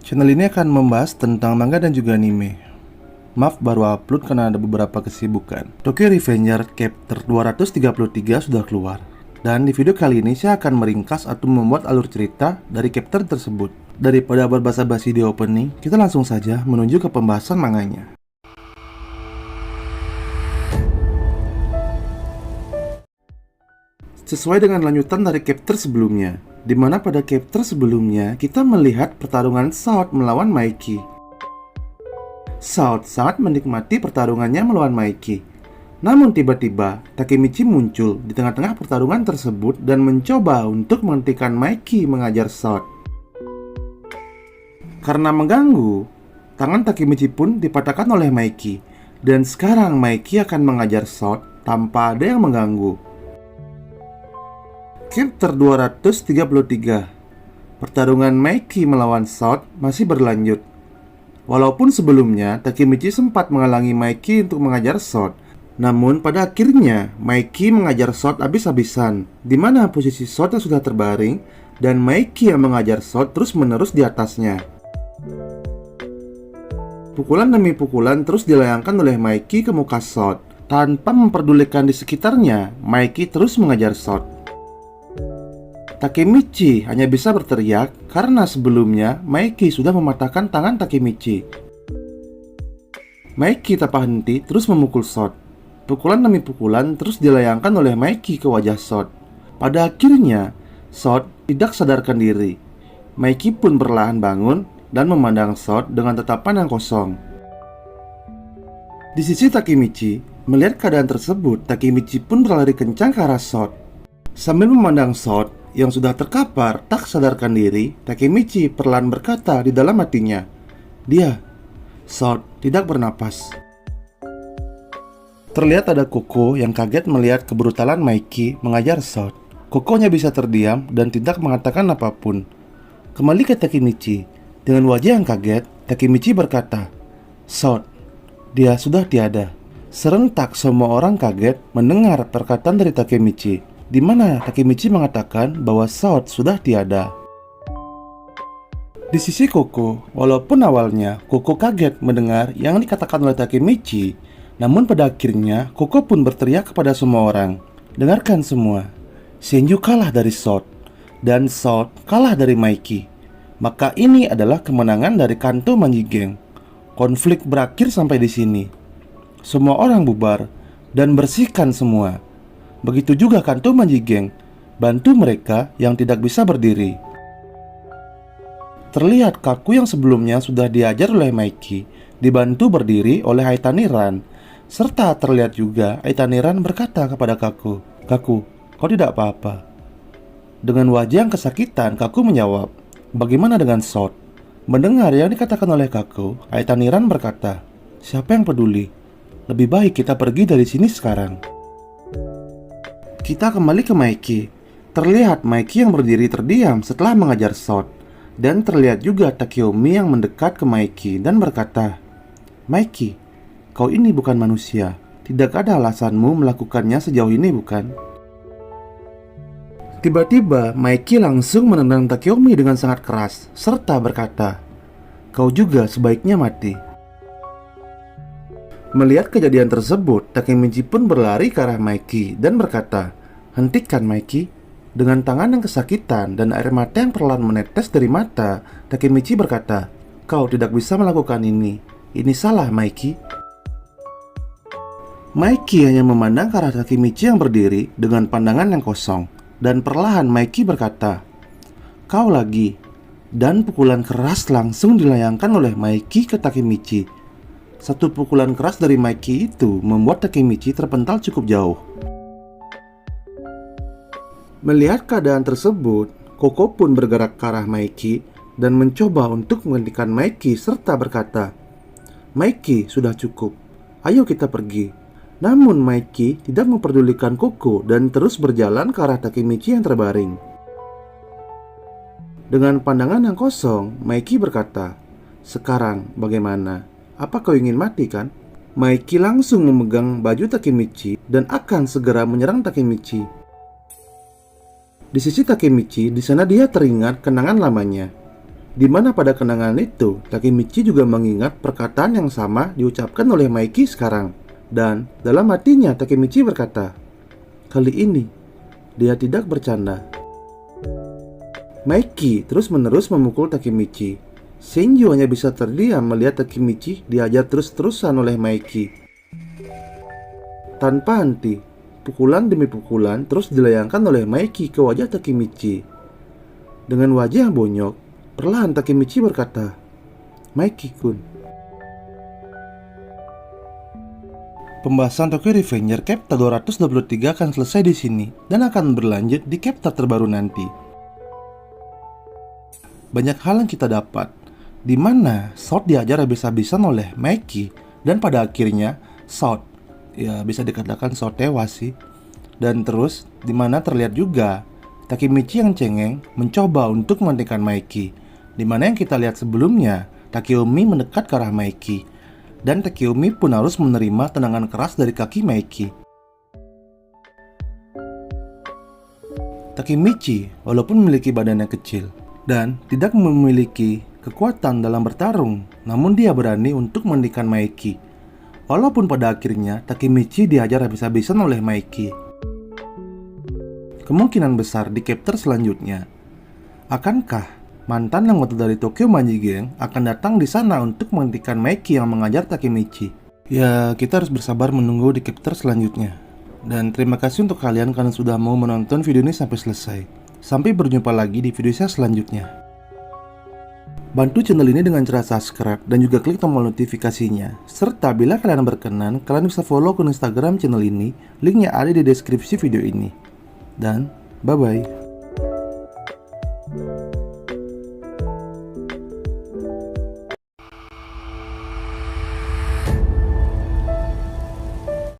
Channel ini akan membahas tentang manga dan juga anime. Maaf baru upload karena ada beberapa kesibukan. Tokyo Revenger Chapter 233 sudah keluar. Dan di video kali ini saya akan meringkas atau membuat alur cerita dari chapter tersebut. Daripada berbasa-basi di opening, kita langsung saja menuju ke pembahasan manganya. Sesuai dengan lanjutan dari chapter sebelumnya, di mana pada chapter sebelumnya kita melihat pertarungan South melawan Maiki. South sangat menikmati pertarungannya melawan Maiki. Namun tiba-tiba Takemichi muncul di tengah-tengah pertarungan tersebut dan mencoba untuk menghentikan Maiki mengajar South. Karena mengganggu, tangan Takemichi pun dipatahkan oleh Maiki, dan sekarang Maiki akan mengajar South tanpa ada yang mengganggu. Chapter 233. Pertarungan Maiki melawan South masih berlanjut. Walaupun sebelumnya Takemichi sempat menghalangi Maiki untuk mengajar South, namun pada akhirnya Maiki mengajar South habis-habisan, di mana posisi South yang sudah terbaring dan Maiki yang mengajar South terus-menerus di atasnya. Pukulan demi pukulan terus dilayangkan oleh Maiki ke muka South. Tanpa memperdulikan di sekitarnya, Maiki terus mengajar South. Takemichi hanya bisa berteriak karena sebelumnya Maiki sudah mematahkan tangan Takemichi. Maiki tanpa henti terus memukul South. Pukulan demi pukulan terus dilayangkan oleh Maiki ke wajah South. Pada akhirnya, South tidak sadarkan diri. Maiki pun perlahan bangun dan memandang South dengan tatapan yang kosong. Di sisi Takemichi, melihat keadaan tersebut, Takemichi pun berlari kencang ke arah South. Sambil memandang South yang sudah terkapar tak sadarkan diri, Takemichi perlahan berkata di dalam hatinya, South tidak bernapas. Terlihat ada Koko yang kaget melihat kebrutalan Maiki mengajar South. Koko hanya bisa terdiam dan tidak mengatakan apapun. Kembali ke Takemichi, dengan wajah yang kaget, Takemichi berkata, South, dia sudah tiada. Serentak semua orang kaget mendengar perkataan dari Takemichi, di mana Takemichi mengatakan bahwa South sudah tiada. Di sisi Koko, walaupun awalnya Koko kaget mendengar yang dikatakan oleh Takemichi, namun pada akhirnya Koko pun berteriak kepada semua orang, dengarkan semua, Senju kalah dari South, dan South kalah dari Maiki. Maka ini adalah kemenangan dari Kanto Manjigeng. Konflik berakhir sampai di sini. Semua orang bubar dan bersihkan semua. Begitu juga Kanto Manjigeng, bantu mereka yang tidak bisa berdiri. Terlihat Kaku yang sebelumnya sudah diajar oleh Maiki dibantu berdiri oleh Aitaniran, serta terlihat juga Aitaniran berkata kepada Kaku, Kaku, kau tidak apa-apa. Dengan wajah yang kesakitan, Kaku menjawab, bagaimana dengan South? Mendengar yang dikatakan oleh Kaku, Aitaniran berkata, siapa yang peduli? Lebih baik kita pergi dari sini sekarang. Kita kembali ke Maiki. Terlihat Maiki yang berdiri terdiam setelah mengajar South. Dan terlihat juga Takeyomi yang mendekat ke Maiki dan berkata, Maiki, kau ini bukan manusia. Tidak ada alasanmu melakukannya sejauh ini, bukan? Tiba-tiba Maiki langsung menendang Takeyomi dengan sangat keras, serta berkata, kau juga sebaiknya mati. Melihat kejadian tersebut, Takemichi pun berlari ke arah Maiki dan berkata, hentikan Maiki. Dengan tangan yang kesakitan dan air mata yang perlahan menetes dari mata, Takemichi berkata, kau tidak bisa melakukan ini. Ini salah, Maiki. Maiki hanya memandang ke arah Takemichi yang berdiri dengan pandangan yang kosong. Dan perlahan Maiki berkata, kau lagi. Dan pukulan keras langsung dilayangkan oleh Maiki ke Takemichi. Satu pukulan keras dari Maiki itu membuat Takemichi terpental cukup jauh. Melihat keadaan tersebut, Koko pun bergerak ke arah Maiki dan mencoba untuk menghentikan Maiki serta berkata, Maiki, sudah cukup. Ayo kita pergi. Namun Maiki tidak memperdulikan Koko dan terus berjalan ke arah Takemichi yang terbaring. Dengan pandangan yang kosong, Maiki berkata, sekarang bagaimana? Apa kau ingin mati kan? Maiki langsung memegang baju Takemichi dan akan segera menyerang Takemichi. Di sisi Takemichi, di sana dia teringat kenangan lamanya. Di mana pada kenangan itu, Takemichi juga mengingat perkataan yang sama diucapkan oleh Maiki sekarang. Dan dalam hatinya Takemichi berkata, kali ini dia tidak bercanda. Maiki terus-menerus memukul Takemichi. Senju hanya bisa terdiam melihat Takemichi diajar terus-terusan oleh Maiki. Tanpa henti, pukulan demi pukulan terus dilayangkan oleh Maiki ke wajah Takemichi. Dengan wajah yang bonyok, perlahan Takemichi berkata, Maiki-kun. Pembahasan Tokyo Revenger chapter 223 akan selesai di sini dan akan berlanjut di chapter terbaru nanti. Banyak hal yang kita dapat, di mana Sword diajar habis-habisan oleh Maiki dan pada akhirnya Sword, ya bisa dikatakan Sword tewas sih. Dan terus di mana terlihat juga Takemichi yang cengeng mencoba untuk menghentikan Maiki. Di mana yang kita lihat sebelumnya, Takeyomi mendekat ke arah Maiki, dan Takeyomi pun harus menerima tendangan keras dari kaki Maiki. Takemichi walaupun memiliki badan yang kecil dan tidak memiliki kekuatan dalam bertarung, namun dia berani untuk menghentikan Maiki. Walaupun pada akhirnya Takemichi dihajar habis-habisan oleh Maiki. Kemungkinan besar di chapter selanjutnya, akankah mantan anggota dari Tokyo Manji Gang akan datang di sana untuk menghentikan Maiki yang mengajar Takemichi? Ya, kita harus bersabar menunggu di chapter selanjutnya. Dan terima kasih untuk kalian karena sudah mau menonton video ini sampai selesai. Sampai berjumpa lagi di video saya selanjutnya. Bantu channel ini dengan cara subscribe dan juga klik tombol notifikasinya. Serta bila kalian berkenan, kalian bisa follow akun Instagram channel ini. Linknya ada di deskripsi video ini. Dan bye-bye.